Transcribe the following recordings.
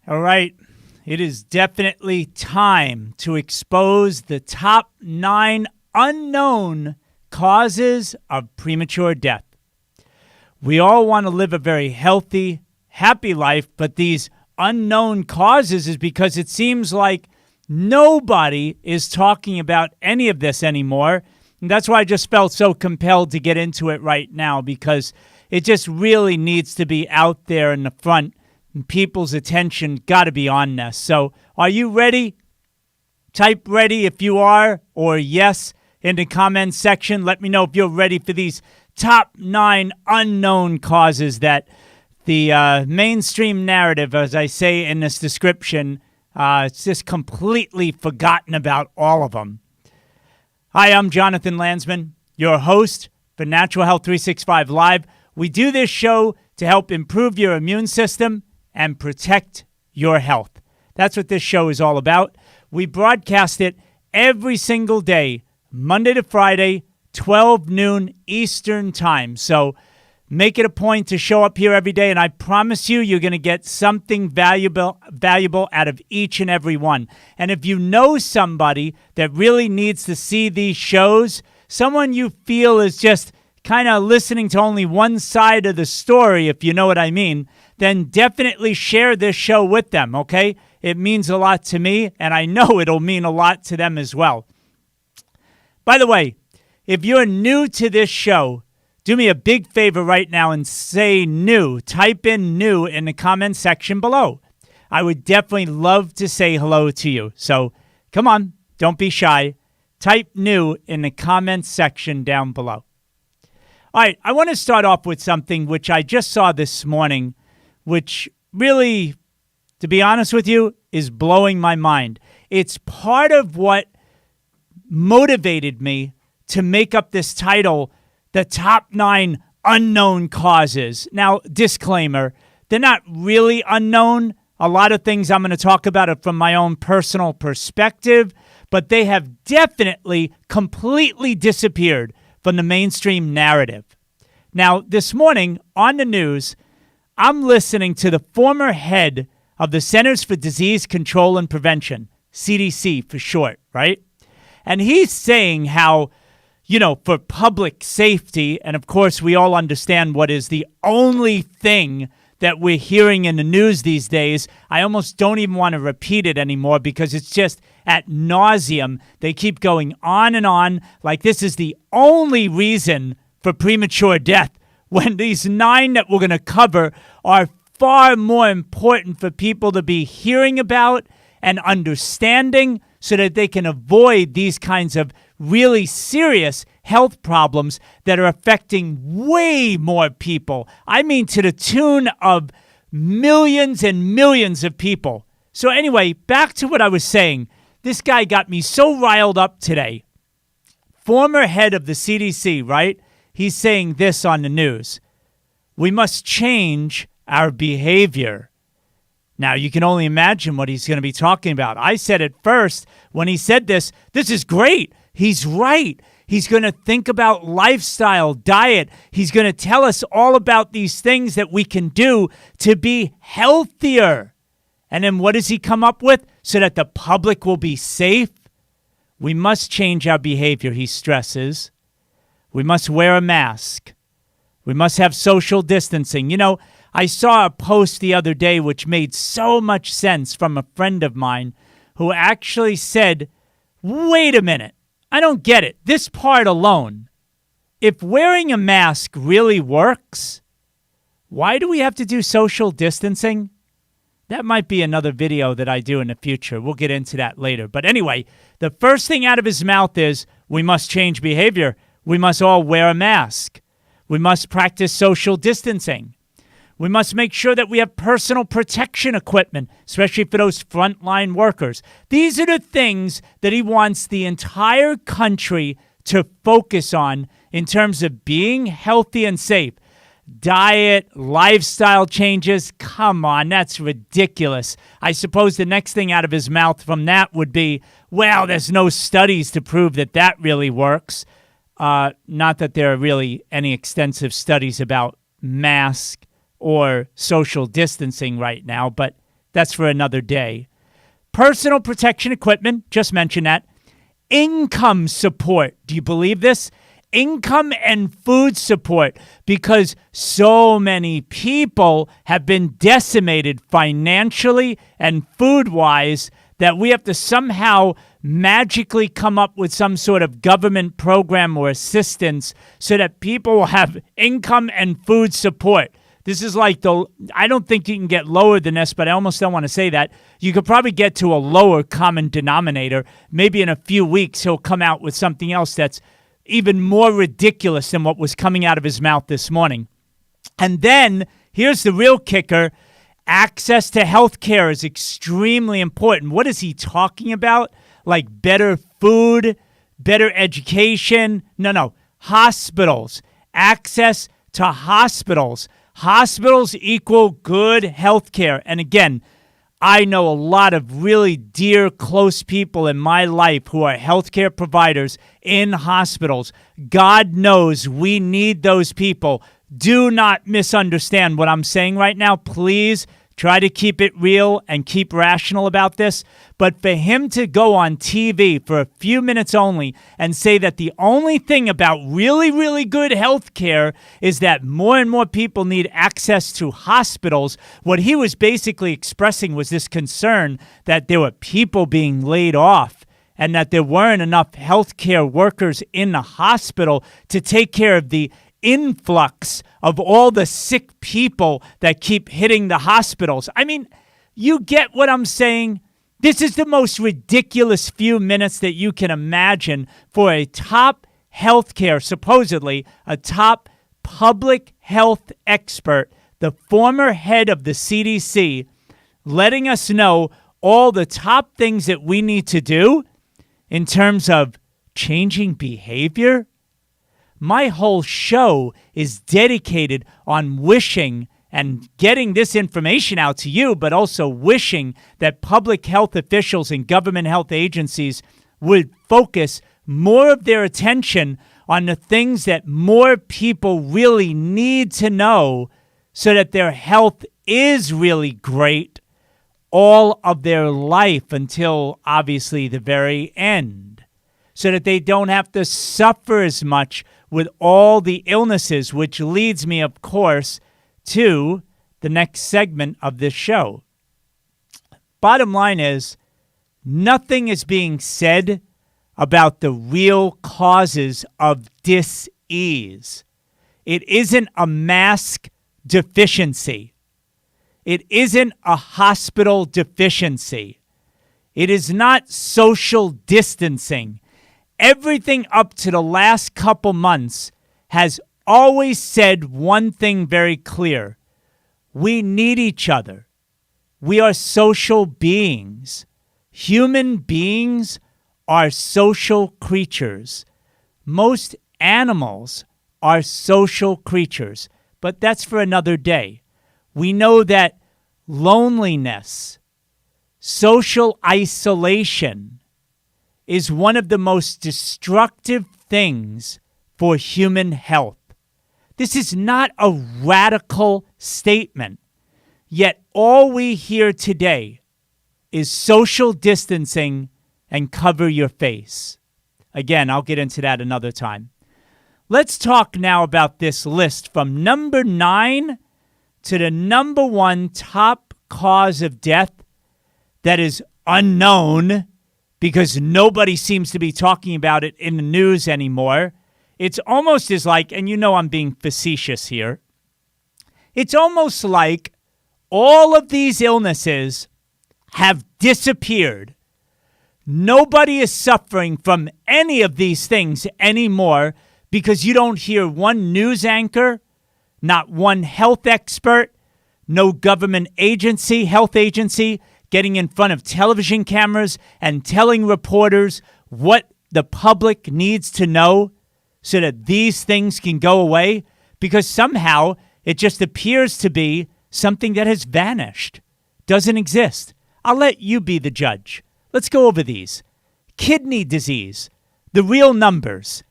All right, it is definitely time to expose the top 9 unknown causes of premature death. We all want to live a very healthy, happy life, but these unknown causes is because it seems like nobody is talking about any of this anymore. And that's why I just felt so compelled to get into it right now, because it just really needs to be out there in the front. And people's attention got to be on this. So are you ready? Type ready if you are, or yes in the comments section. Let me know if you're ready for these top 9 unknown causes that the mainstream narrative, as I say in this description, it's just completely forgotten about all of them. Hi, I'm Jonathan Landsman, your host for Natural Health 365 Live. We do this show to help improve your immune system and protect your health. That's what this show is all about. We broadcast it every single day, Monday to Friday, 12 noon Eastern time. So make it a point to show up here every day, and I promise you, you're going to get something valuable out of each and every one. And if you know somebody that really needs to see these shows, someone you feel is just kind of listening to only one side of the story, if you know what I mean, then definitely share this show with them, okay? It means a lot to me, and I know it'll mean a lot to them as well. By the way, if you're new to this show, do me a big favor right now and say new. Type in new in the comment section below. I would definitely love to say hello to you. So come on, don't be shy. Type new in the comment section down below. All right, I want to start off with something which I just saw this morning, which really, to be honest with you, is blowing my mind. It's part of what motivated me to make up this title, The Top 9 Unknown Causes. Now, disclaimer, they're not really unknown. A lot of things I'm going to talk about are from my own personal perspective, but they have definitely completely disappeared from the mainstream narrative. Now, this morning on the news, I'm listening to the former head of the Centers for Disease Control and Prevention, CDC for short, right? And he's saying how, you know, for public safety, and of course we all understand what is the only thing that we're hearing in the news these days. I almost don't even want to repeat it anymore because it's just ad nauseum. They keep going on and on like this is the only reason for premature death, when these 9 that we're going to cover are far more important for people to be hearing about and understanding so that they can avoid these kinds of really serious health problems that are affecting way more people. I mean, to the tune of millions and millions of people. So anyway, back to what I was saying. This guy got me so riled up today. Former head of the CDC, right? He's saying this on the news. We must change our behavior. Now, you can only imagine what he's going to be talking about. I said at first, when he said this is great. He's right. He's going to think about lifestyle, diet. He's going to tell us all about these things that we can do to be healthier. And then what does he come up with? So that the public will be safe? We must change our behavior, he stresses. We must wear a mask. We must have social distancing. You know, I saw a post the other day which made so much sense from a friend of mine who actually said, wait a minute, I don't get it. This part alone, if wearing a mask really works, why do we have to do social distancing? That might be another video that I do in the future. We'll get into that later. But anyway, the first thing out of his mouth is, we must change behavior. We must all wear a mask. We must practice social distancing. We must make sure that we have personal protection equipment, especially for those frontline workers. These are the things that he wants the entire country to focus on in terms of being healthy and safe. Diet, lifestyle changes, come on, that's ridiculous. I suppose the next thing out of his mouth from that would be, well, there's no studies to prove that that really works. Not that there are really any extensive studies about mask or social distancing right now, but that's for another day. Personal protection equipment, just mentioned that. Income support, do you believe this? Income and food support, because so many people have been decimated financially and food-wise that we have to somehow magically come up with some sort of government program or assistance so that people will have income and food support. This is like I don't think you can get lower than this, but I almost don't want to say that. You could probably get to a lower common denominator. Maybe in a few weeks he'll come out with something else that's even more ridiculous than what was coming out of his mouth this morning. And then, here's the real kicker. Access to health care is extremely important. What is he talking about? Like better food, better education? No. Hospitals. Access to hospitals. Hospitals equal good health care. And again, I know a lot of really dear, close people in my life who are healthcare providers in hospitals. God knows we need those people. Do not misunderstand what I'm saying right now. Please try to keep it real and keep rational about this. But for him to go on TV for a few minutes only and say that the only thing about really, really good health care is that more and more people need access to hospitals, what he was basically expressing was this concern that there were people being laid off and that there weren't enough healthcare workers in the hospital to take care of the influx of all the sick people that keep hitting the hospitals. I mean, you get what I'm saying? This is the most ridiculous few minutes that you can imagine for a top healthcare, supposedly a top public health expert, the former head of the CDC, letting us know all the top things that we need to do in terms of changing behavior. My whole show is dedicated on wishing and getting this information out to you, but also wishing that public health officials and government health agencies would focus more of their attention on the things that more people really need to know so that their health is really great all of their life until, obviously, the very end, so that they don't have to suffer as much with all the illnesses, which leads me, of course, to the next segment of this show. Bottom line is, nothing is being said about the real causes of dis-ease. It isn't a mask deficiency. It isn't a hospital deficiency. It is not social distancing. Everything up to the last couple months has always said one thing very clear. We need each other. We are social beings. Human beings are social creatures. Most animals are social creatures, but that's for another day. We know that loneliness, social isolation, is one of the most destructive things for human health. This is not a radical statement, yet all we hear today is social distancing and cover your face. Again, I'll get into that another time. Let's talk now about this list from number 9 to the number 1 top cause of death that is unknown, because nobody seems to be talking about it in the news anymore. It's almost as like, and you know I'm being facetious here, it's almost like all of these illnesses have disappeared. Nobody is suffering from any of these things anymore because you don't hear one news anchor, not one health expert, no government agency, health agency, getting in front of television cameras and telling reporters what the public needs to know so that these things can go away, because somehow it just appears to be something that has vanished, doesn't exist. I'll let you be the judge. Let's go over these. Kidney disease, the real numbers,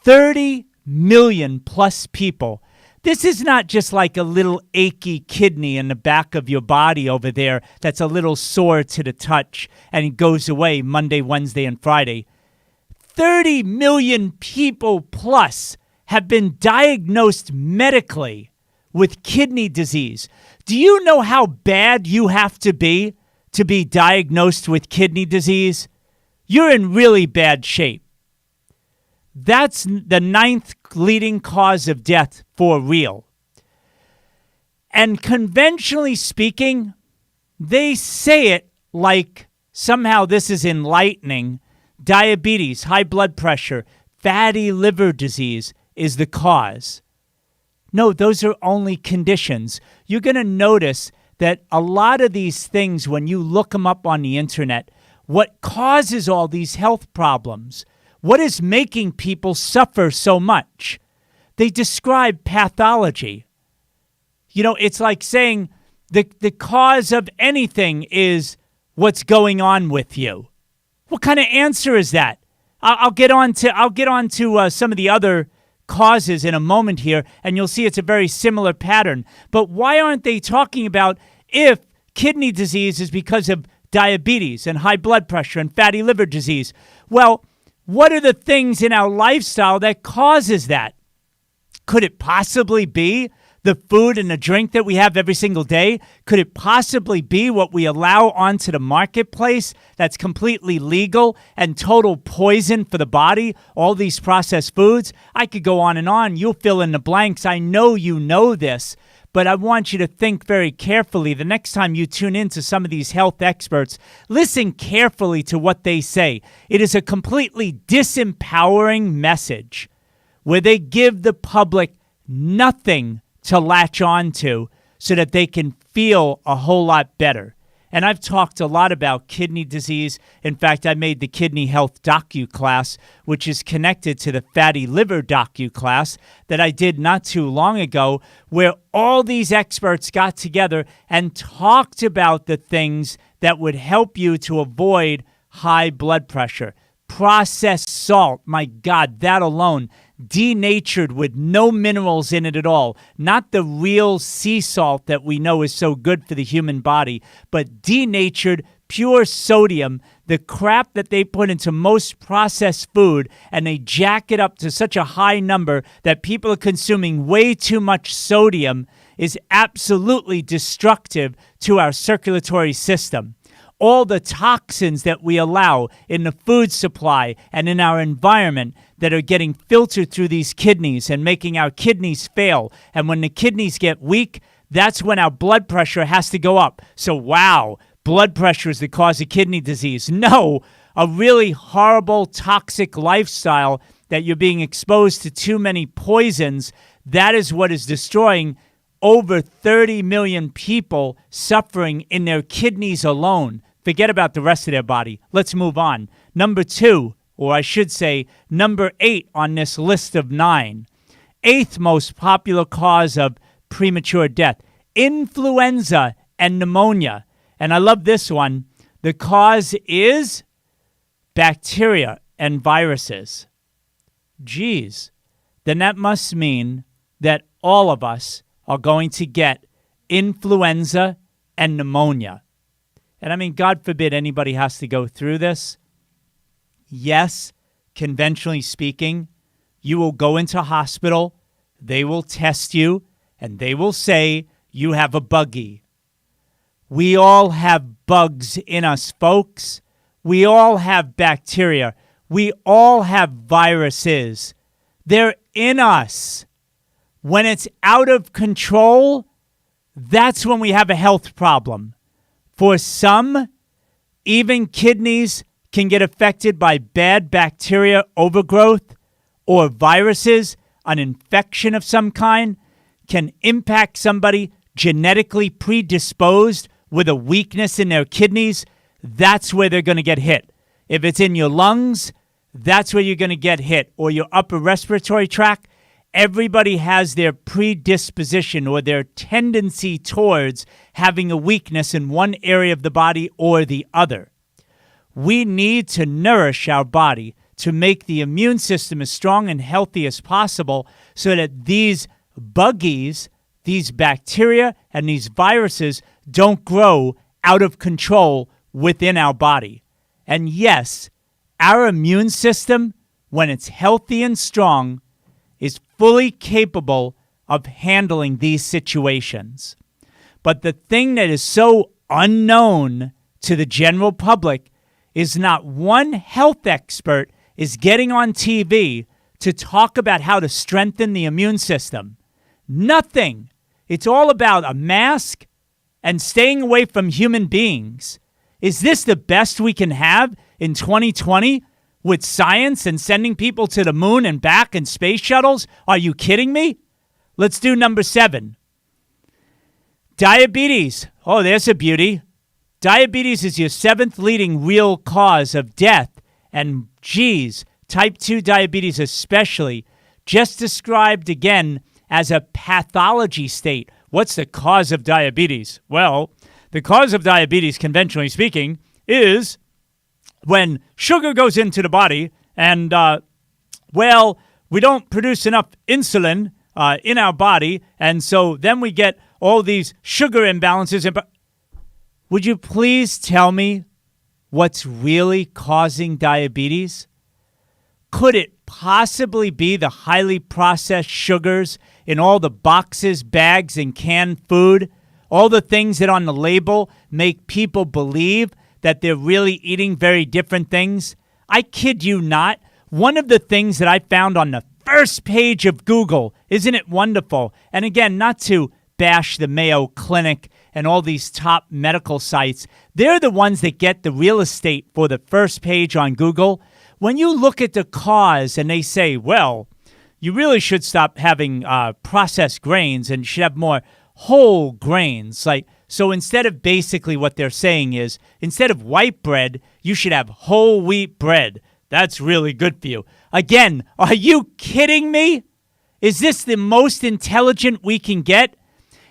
30 million plus people. This is not just like a little achy kidney in the back of your body over there that's a little sore to the touch and it goes away Monday, Wednesday, and Friday. 30 million people plus have been diagnosed medically with kidney disease. Do you know how bad you have to be diagnosed with kidney disease? You're in really bad shape. That's the 9th leading cause of death for real. And conventionally speaking, they say it like somehow this is enlightening. Diabetes, high blood pressure, fatty liver disease is the cause. No, those are only conditions. You're going to notice that a lot of these things, when you look them up on the internet, what causes all these health problems? What is making people suffer so much? They describe pathology. You know, it's like saying the cause of anything is what's going on with you. What kind of answer is that? I'll get on to some of the other causes in a moment here, and you'll see it's a very similar pattern. But why aren't they talking about if kidney disease is because of diabetes and high blood pressure and fatty liver disease? Well, what are the things in our lifestyle that causes that? Could it possibly be the food and the drink that we have every single day? Could it possibly be what we allow onto the marketplace that's completely legal and total poison for the body, all these processed foods? I could go on and on. You'll fill in the blanks. I know you know this, but I want you to think very carefully. The next time you tune into some of these health experts, listen carefully to what they say. It is a completely disempowering message where they give the public nothing to latch on to so that they can feel a whole lot better. And I've talked a lot about kidney disease. In fact, I made the Kidney Health Docu-class, which is connected to the Fatty Liver Docu-class that I did not too long ago, where all these experts got together and talked about the things that would help you to avoid high blood pressure. Processed salt, my God, that alone, denatured with no minerals in it at all. Not the real sea salt that we know is so good for the human body, but denatured, pure sodium, the crap that they put into most processed food, and they jack it up to such a high number that people are consuming way too much sodium, is absolutely destructive to our circulatory system. All the toxins that we allow in the food supply and in our environment that are getting filtered through these kidneys and making our kidneys fail. And when the kidneys get weak, that's when our blood pressure has to go up. So, wow, blood pressure is the cause of kidney disease. No, a really horrible, toxic lifestyle that you're being exposed to too many poisons, that is what is destroying over 30 million people suffering in their kidneys alone. Forget about the rest of their body. Let's move on. Number 2, or I should say number 8 on this list of 9. 8th most popular cause of premature death, influenza and pneumonia. And I love this one. The cause is bacteria and viruses. Geez, then that must mean that all of us are going to get influenza and pneumonia. And I mean, God forbid anybody has to go through this. Yes, conventionally speaking, you will go into hospital, they will test you, and they will say you have a buggy. We all have bugs in us, folks. We all have bacteria. We all have viruses. They're in us. When it's out of control, that's when we have a health problem. For some, even kidneys can get affected by bad bacteria overgrowth or viruses. An infection of some kind can impact somebody genetically predisposed with a weakness in their kidneys. That's where they're going to get hit. If it's in your lungs, that's where you're going to get hit, or your upper respiratory tract. Everybody has their predisposition or their tendency towards having a weakness in one area of the body or the other. We need to nourish our body to make the immune system as strong and healthy as possible so that these buggies, these bacteria, and these viruses don't grow out of control within our body. And yes, our immune system, when it's healthy and strong, is fully capable of handling these situations. But the thing that is so unknown to the general public is not one health expert is getting on TV to talk about how to strengthen the immune system. Nothing. It's all about a mask and staying away from human beings. Is this the best we can have in 2020 with science and sending people to the moon and back in space shuttles? Are you kidding me? Let's do number 7. Diabetes. Oh, there's a beauty. Diabetes is your 7th leading real cause of death. And geez, type 2 diabetes especially, just described again as a pathology state. What's the cause of diabetes? Well, the cause of diabetes, conventionally speaking, is when sugar goes into the body and, we don't produce enough insulin in our body, and so then we get all these sugar imbalances. Would you please tell me what's really causing diabetes? Could it possibly be the highly processed sugars in all the boxes, bags, and canned food? All the things that on the label make people believe that they're really eating very different things? I kid you not. One of the things that I found on the first page of Google, isn't it wonderful? And again, not to bash the Mayo Clinic and all these top medical sites, they're the ones that get the real estate for the first page on Google. When you look at the cause and they say, well, you really should stop having processed grains and should have more whole grains. So instead of basically what they're saying is, instead of white bread, you should have whole wheat bread. That's really good for you. Again, are you kidding me? Is this the most intelligent we can get?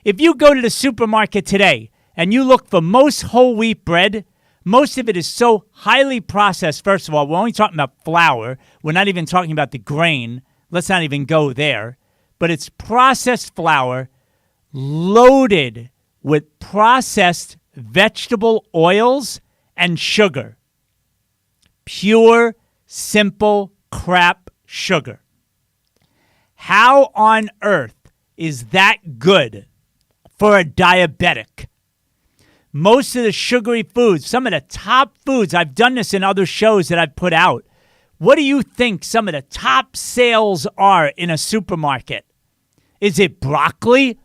If you go to the supermarket today and you look for most whole wheat bread, most of it is so highly processed. First of all, we're only talking about flour. We're not even talking about the grain. Let's not even go there. But it's processed flour loaded with processed vegetable oils and sugar. Pure, simple crap sugar. How on earth is that good for a diabetic? Most of the sugary foods, some of the top foods, I've done this in other shows that I've put out. What do you think some of the top sales are in a supermarket? Is it broccoli?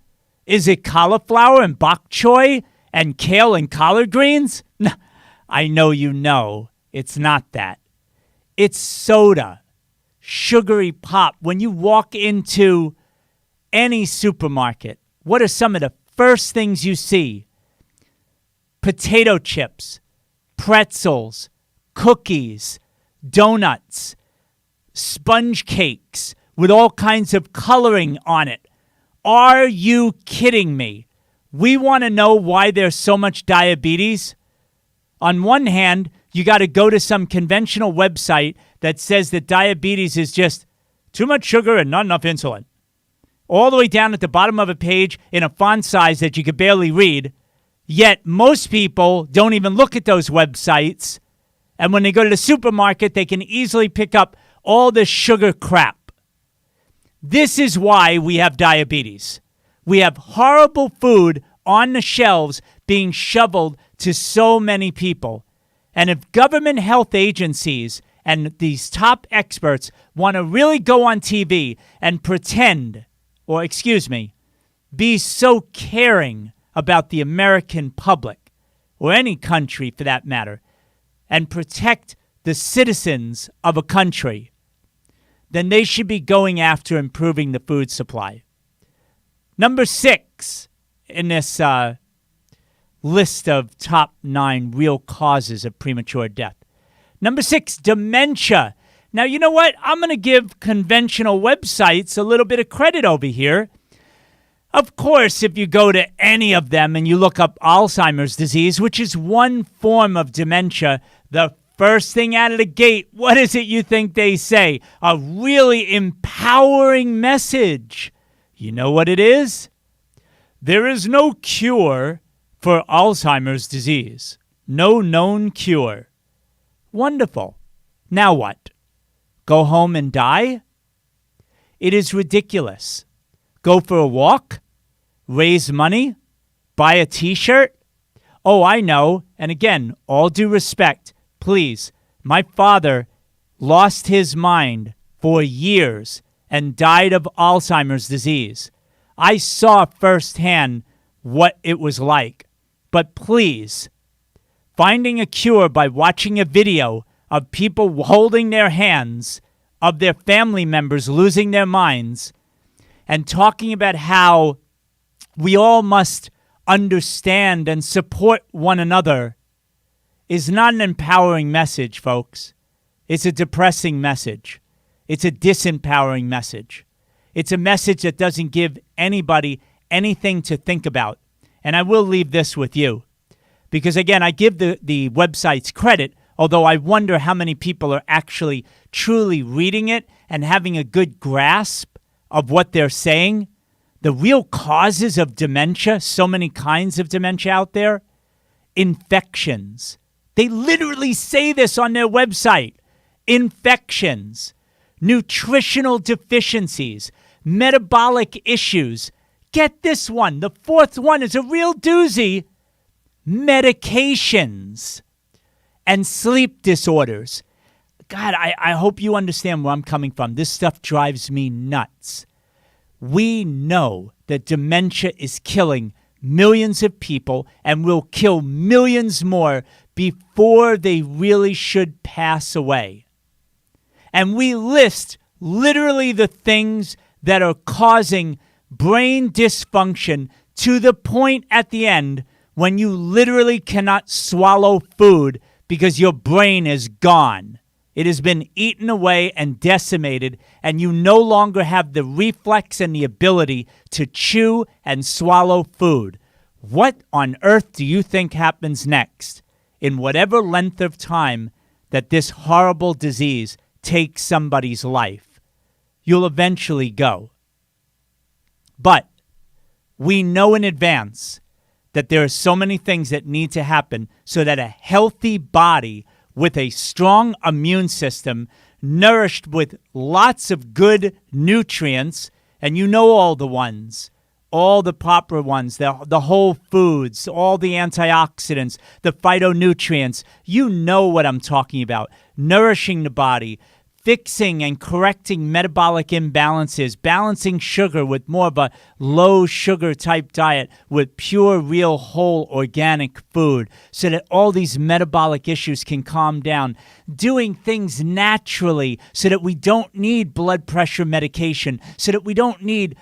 Is it cauliflower and bok choy and kale and collard greens? No, I know you know it's not that. It's soda, sugary pop. When you walk into any supermarket, what are some of the first things you see? Potato chips, pretzels, cookies, donuts, sponge cakes with all kinds of coloring on it. Are you kidding me? We want to know why there's so much diabetes. On one hand, you got to go to some conventional website that says that diabetes is just too much sugar and not enough insulin. All the way down at the bottom of a page in a font size that you could barely read. Yet most people don't even look at those websites. And when they go to the supermarket, they can easily pick up all this sugar crap. This is why we have diabetes. We have horrible food on the shelves being shoveled to so many people. And if government health agencies and these top experts want to really go on TV and pretend, be so caring about the American public, or any country for that matter, and protect the citizens of a country, then they should be going after improving the food supply. Number 6 in this list of top 9 real causes of premature death. Number 6, dementia. Now, you know what? I'm going to give conventional websites a little bit of credit over here. Of course, if you go to any of them and you look up Alzheimer's disease, which is one form of dementia, the first thing out of the gate, what is it you think they say? A really empowering message. You know what it is? There is no cure for Alzheimer's disease. No known cure. Wonderful. Now what? Go home and die? It is ridiculous. Go for a walk? Raise money? Buy a t-shirt? Oh, I know. And again, all due respect, please, my father lost his mind for years and died of Alzheimer's disease. I saw firsthand what it was like. But please, finding a cure by watching a video of people holding their hands, of their family members losing their minds, and talking about how we all must understand and support one another is not an empowering message, folks. It's a depressing message. It's a disempowering message. It's a message that doesn't give anybody anything to think about. And I will leave this with you. Because again, I give the websites credit, although I wonder how many people are actually truly reading it and having a good grasp of what they're saying. The real causes of dementia, so many kinds of dementia out there, infections. They literally say this on their website. Infections, nutritional deficiencies, metabolic issues. Get this one. The 4th one is a real doozy. Medications and sleep disorders. God, I hope you understand where I'm coming from. This stuff drives me nuts. We know that dementia is killing millions of people and will kill millions more before they really should pass away. And we list literally the things that are causing brain dysfunction to the point at the end when you literally cannot swallow food because your brain is gone. It has been eaten away and decimated, and you no longer have the reflex and the ability to chew and swallow food. What on earth do you think happens next in whatever length of time that this horrible disease takes somebody's life? You'll eventually go. But we know in advance that there are so many things that need to happen so that a healthy body with a strong immune system, nourished with lots of good nutrients, and you know all the ones, all the proper ones, the whole foods, all the antioxidants, the phytonutrients. You know what I'm talking about. Nourishing the body, fixing and correcting metabolic imbalances, balancing sugar with more of a low sugar type diet with pure, real, whole, organic food so that all these metabolic issues can calm down. Doing things naturally so that we don't need blood pressure medication, so that we don't need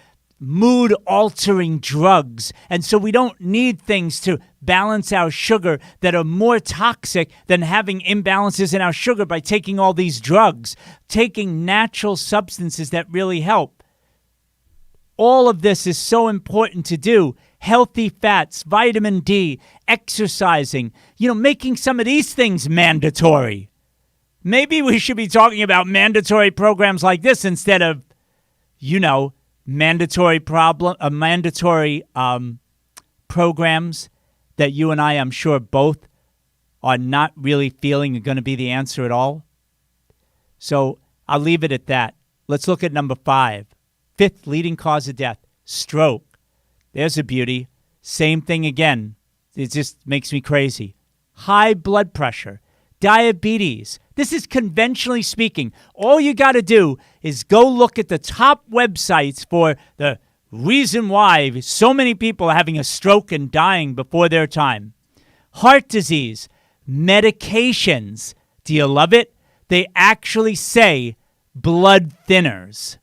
mood-altering drugs, and so we don't need things to balance our sugar that are more toxic than having imbalances in our sugar by taking all these drugs, taking natural substances that really help. All of this is so important to do. Healthy fats, vitamin D, exercising, making some of these things mandatory. Maybe we should be talking about mandatory programs like this instead of, mandatory programs that you and I, I'm sure, both are not really feeling are going to be the answer at all. So I'll leave it at that. Let's look at number 5. 5th leading cause of death, stroke. There's a beauty. Same thing again. It just makes me crazy. High blood pressure, diabetes. This is conventionally speaking. All you got to do is go look at the top websites for the reason why so many people are having a stroke and dying before their time. Heart disease, medications. Do you love it? They actually say blood thinners.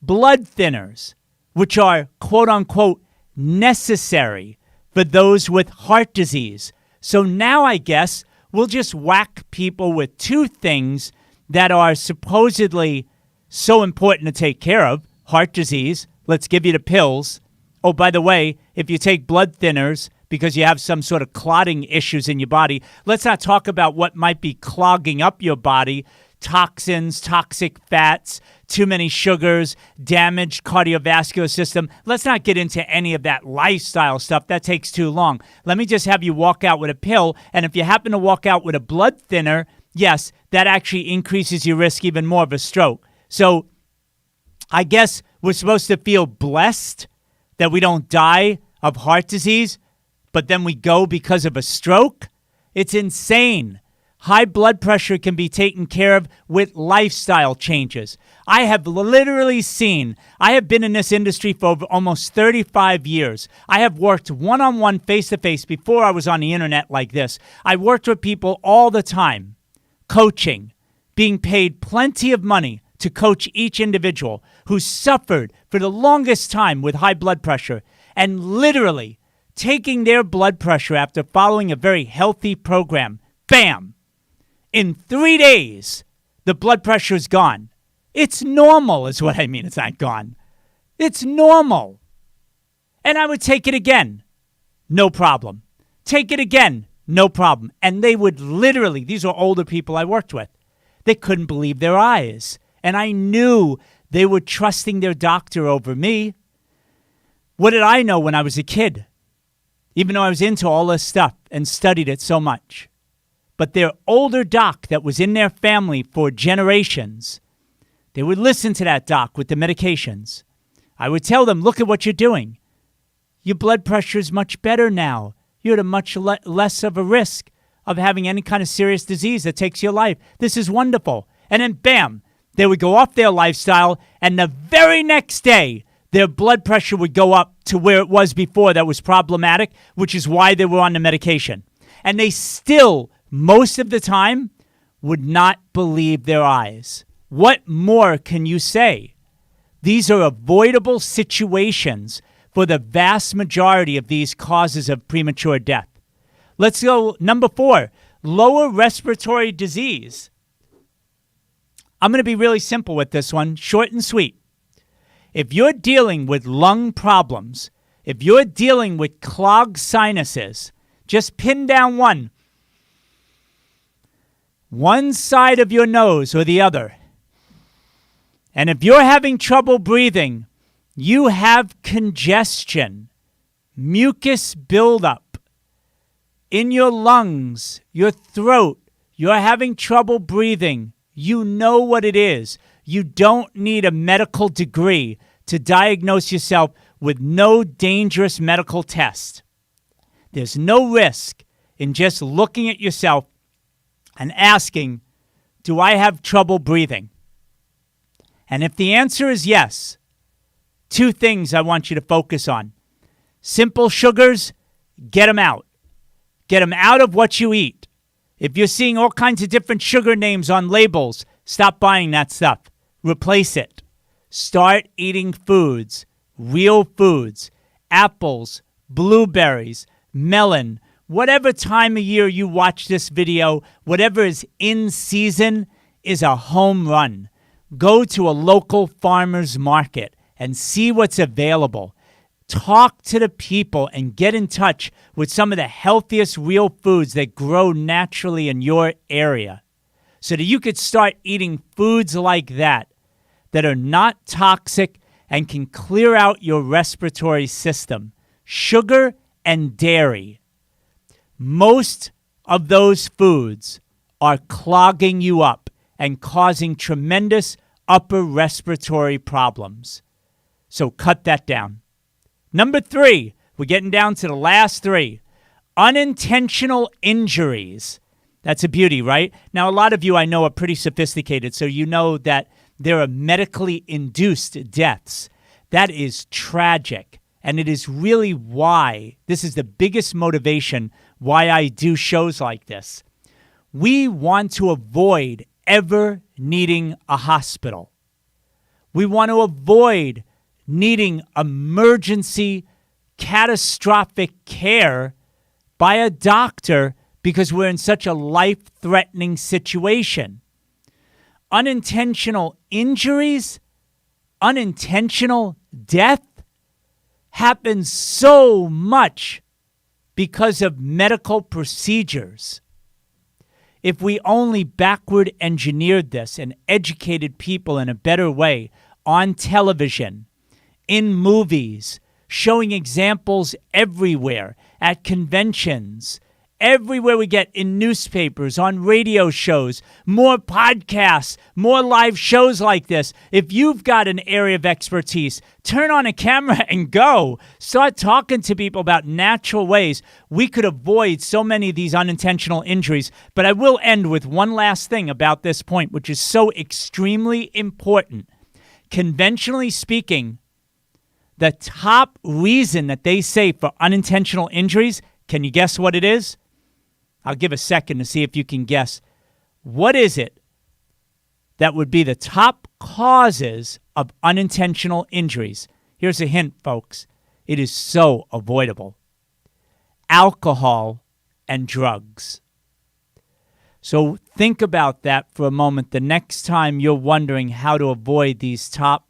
Blood thinners, which are quote unquote necessary for those with heart disease. So now I guess we'll just whack people with two things that are supposedly so important to take care of. Heart disease, let's give you the pills. Oh, by the way, if you take blood thinners because you have some sort of clotting issues in your body, let's not talk about what might be clogging up your body. Toxins, toxic fats, too many sugars, damaged cardiovascular system. Let's not get into any of that lifestyle stuff. That takes too long. Let me just have you walk out with a pill. And if you happen to walk out with a blood thinner, yes, that actually increases your risk even more of a stroke. So I guess we're supposed to feel blessed that we don't die of heart disease, but then we go because of a stroke? It's insane. High blood pressure can be taken care of with lifestyle changes. I have literally seen, I have been in this industry for almost 35 years. I have worked one-on-one, face-to-face before I was on the internet like this. I worked with people all the time, coaching, being paid plenty of money to coach each individual who suffered for the longest time with high blood pressure, and literally taking their blood pressure after following a very healthy program. Bam! In 3 days, the blood pressure is gone. It's normal is what I mean. It's not gone. It's normal. And I would take it again. No problem. Take it again. No problem. And they would literally, these are older people I worked with, they couldn't believe their eyes. And I knew they were trusting their doctor over me. What did I know when I was a kid? Even though I was into all this stuff and studied it so much. But their older doc that was in their family for generations, they would listen to that doc with the medications. I would tell them, look at what you're doing. Your blood pressure is much better now. You're at a much less of a risk of having any kind of serious disease that takes your life. This is wonderful. And then bam, they would go off their lifestyle, and the very next day, their blood pressure would go up to where it was before that was problematic, which is why they were on the medication. And they still, most of the time, would not believe their eyes. What more can you say? These are avoidable situations for the vast majority of these causes of premature death. Let's go number 4, lower respiratory disease. I'm going to be really simple with this one, short and sweet. If you're dealing with lung problems, if you're dealing with clogged sinuses, just pin down one side of your nose or the other. And if you're having trouble breathing, you have congestion, mucus buildup in your lungs, your throat, you're having trouble breathing, you know what it is. You don't need a medical degree to diagnose yourself with no dangerous medical test. There's no risk in just looking at yourself and asking, do I have trouble breathing? And if the answer is yes, 2 things I want you to focus on. Simple sugars, get them out. Get them out of what you eat. If you're seeing all kinds of different sugar names on labels, stop buying that stuff. Replace it. Start eating foods, real foods, apples, blueberries, melon, whatever time of year you watch this video, whatever is in season is a home run. Go to a local farmer's market and see what's available. Talk to the people and get in touch with some of the healthiest real foods that grow naturally in your area so that you could start eating foods like that are not toxic and can clear out your respiratory system. Sugar and dairy. Most of those foods are clogging you up and causing tremendous upper respiratory problems. So cut that down. Number 3, we're getting down to the last 3. Unintentional injuries. That's a beauty, right? Now, a lot of you I know are pretty sophisticated, so you know that there are medically induced deaths. That is tragic. And it is really why, this is the biggest motivation why I do shows like this. We want to avoid ever needing a hospital. We want to avoid needing emergency, catastrophic care by a doctor because we're in such a life-threatening situation. Unintentional injuries, unintentional death happens so much because of medical procedures. If we only backward engineered this and educated people in a better way on television, in movies, showing examples everywhere, at conventions, everywhere we get, in newspapers, on radio shows, more podcasts, more live shows like this. If you've got an area of expertise, turn on a camera and go. Start talking to people about natural ways we could avoid so many of these unintentional injuries. But I will end with one last thing about this point, which is so extremely important. Conventionally speaking, the top reason that they say for unintentional injuries, can you guess what it is? I'll give a second to see if you can guess. What is it that would be the top causes of unintentional injuries? Here's a hint, folks. It is so avoidable. Alcohol and drugs. So think about that for a moment the next time you're wondering how to avoid these top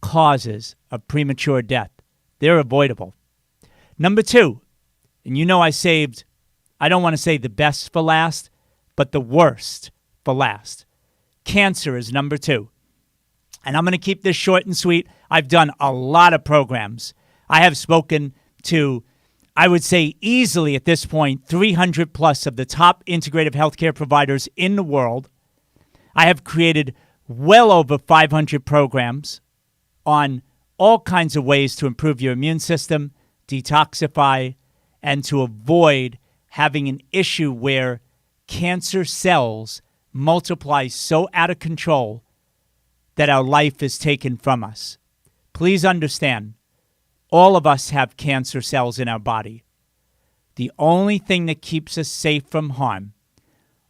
causes of premature death. They're avoidable. Number 2, and you know I don't want to say the best for last, but the worst for last. Cancer is number 2. And I'm going to keep this short and sweet. I've done a lot of programs. I have spoken to, I would say easily at this point, 300 plus of the top integrative healthcare providers in the world. I have created well over 500 programs on all kinds of ways to improve your immune system, detoxify, and to avoid having an issue where cancer cells multiply so out of control that our life is taken from us. Please understand, all of us have cancer cells in our body. The only thing that keeps us safe from harm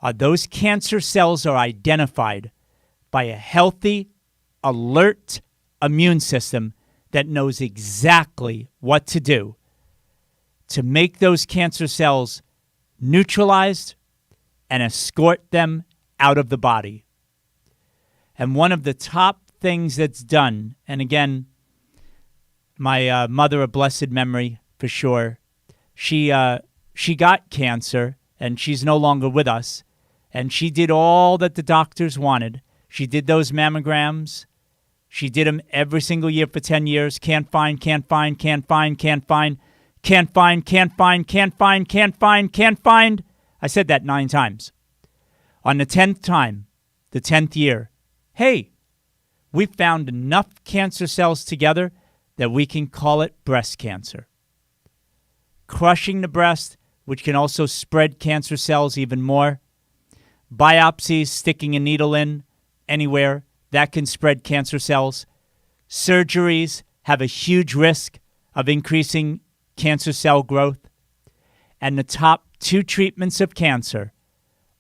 are those cancer cells are identified by a healthy, alert immune system that knows exactly what to do to make those cancer cells neutralized and escort them out of the body. And one of the top things that's done, and again, my mother, a blessed memory for sure, she got cancer and she's no longer with us. And she did all that the doctors wanted. She did those mammograms. She did them every single year for 10 years. Can't find. I said that 9 times. On the 10th time, the 10th year, hey, we found enough cancer cells together that we can call it breast cancer. Crushing the breast, which can also spread cancer cells even more. Biopsies, sticking a needle in anywhere, that can spread cancer cells. Surgeries have a huge risk of increasing cancer cell growth. And the top 2 treatments of cancer,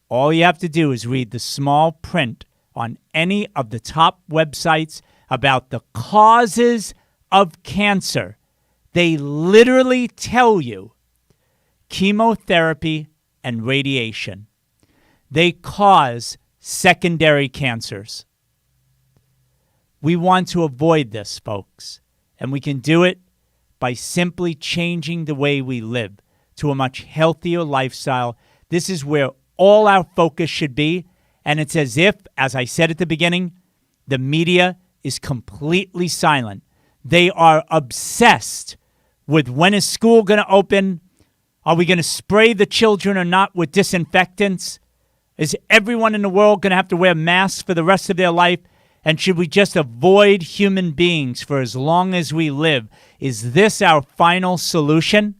all you have to do is read the small print on any of the top websites about the causes of cancer. They literally tell you chemotherapy and radiation. They cause secondary cancers. We want to avoid this, folks, and we can do it by simply changing the way we live to a much healthier lifestyle. This is where all our focus should be, and it's as if, as I said at the beginning, the media is completely silent. They are obsessed with when is school going to open? Are we going to spray the children or not with disinfectants? Is everyone in the world going to have to wear masks for the rest of their life? And should we just avoid human beings for as long as we live? Is this our final solution?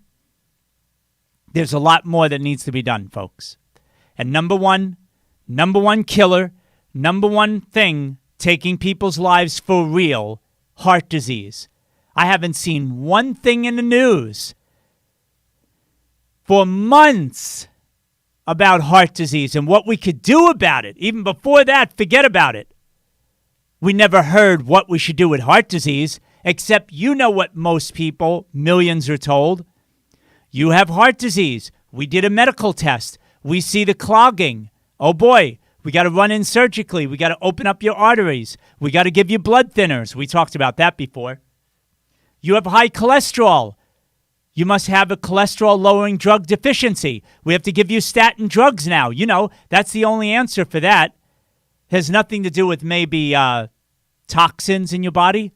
There's a lot more that needs to be done, folks. And number one killer, number one thing taking people's lives for real heart disease. I haven't seen one thing in the news for months about heart disease and what we could do about it. Even before that, forget about it. We never heard what we should do with heart disease, except you know what most people, millions, are told. You have heart disease. We did a medical test. We see the clogging. Oh boy, we got to run in surgically. We got to open up your arteries. We got to give you blood thinners. We talked about that before. You have high cholesterol. You must have a cholesterol-lowering drug deficiency. We have to give you statin drugs now. You know, that's the only answer for that. It has nothing to do with maybe toxins in your body,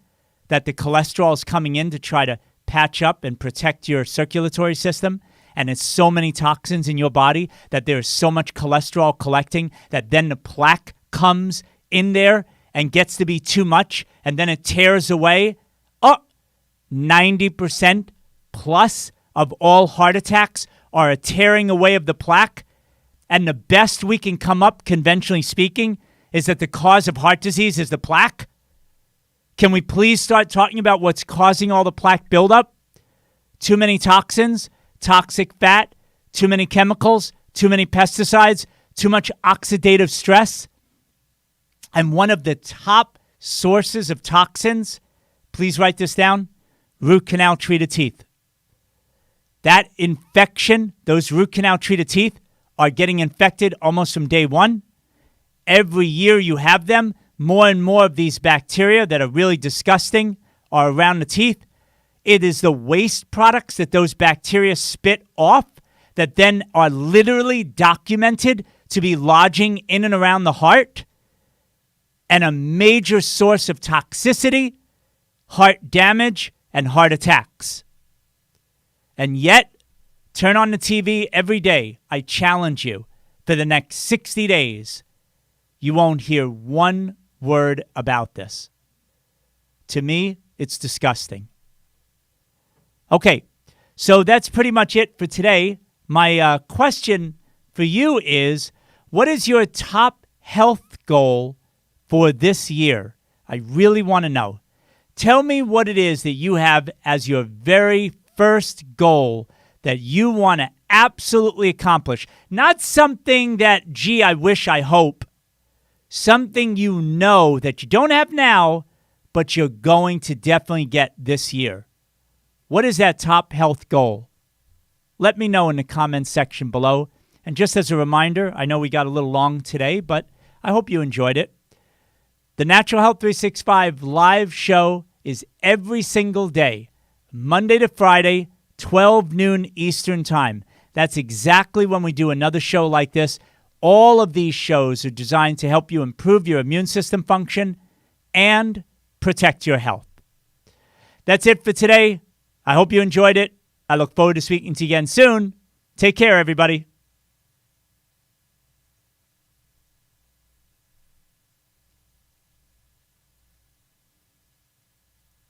that the cholesterol is coming in to try to patch up and protect your circulatory system. And it's so many toxins in your body that there's so much cholesterol collecting that then the plaque comes in there and gets to be too much, and then it tears away. 90% plus of all heart attacks are a tearing away of the plaque. And the best we can come up, conventionally speaking, is that the cause of heart disease is the plaque. Can we please start talking about what's causing all the plaque buildup? Too many toxins, toxic fat, too many chemicals, too many pesticides, too much oxidative stress. And one of the top sources of toxins, please write this down, root canal treated teeth. That infection, those root canal treated teeth are getting infected almost from day one. Every year you have them, more and more of these bacteria that are really disgusting are around the teeth. It is the waste products that those bacteria spit off that then are literally documented to be lodging in and around the heart, and a major source of toxicity, heart damage, and heart attacks. And yet, turn on the TV every day. I challenge you, for the next 60 days, you won't hear one word about this. To me, it's disgusting. Okay, so that's pretty much it for today. My question for you is, what is your top health goal for this year? I really want to know. Tell me what it is that you have as your very first goal that you want to absolutely accomplish. Not something that, gee, I wish, I hope. Something you know that you don't have now, but you're going to definitely get this year. What is that top health goal? Let me know in the comments section below. And just as a reminder, I know we got a little long today, but I hope you enjoyed it. The Natural Health 365 live show is every single day, Monday to Friday, 12 noon Eastern Time. That's exactly when we do another show like this. All of these shows are designed to help you improve your immune system function and protect your health. That's it for today. I hope you enjoyed it. I look forward to speaking to you again soon. Take care, everybody.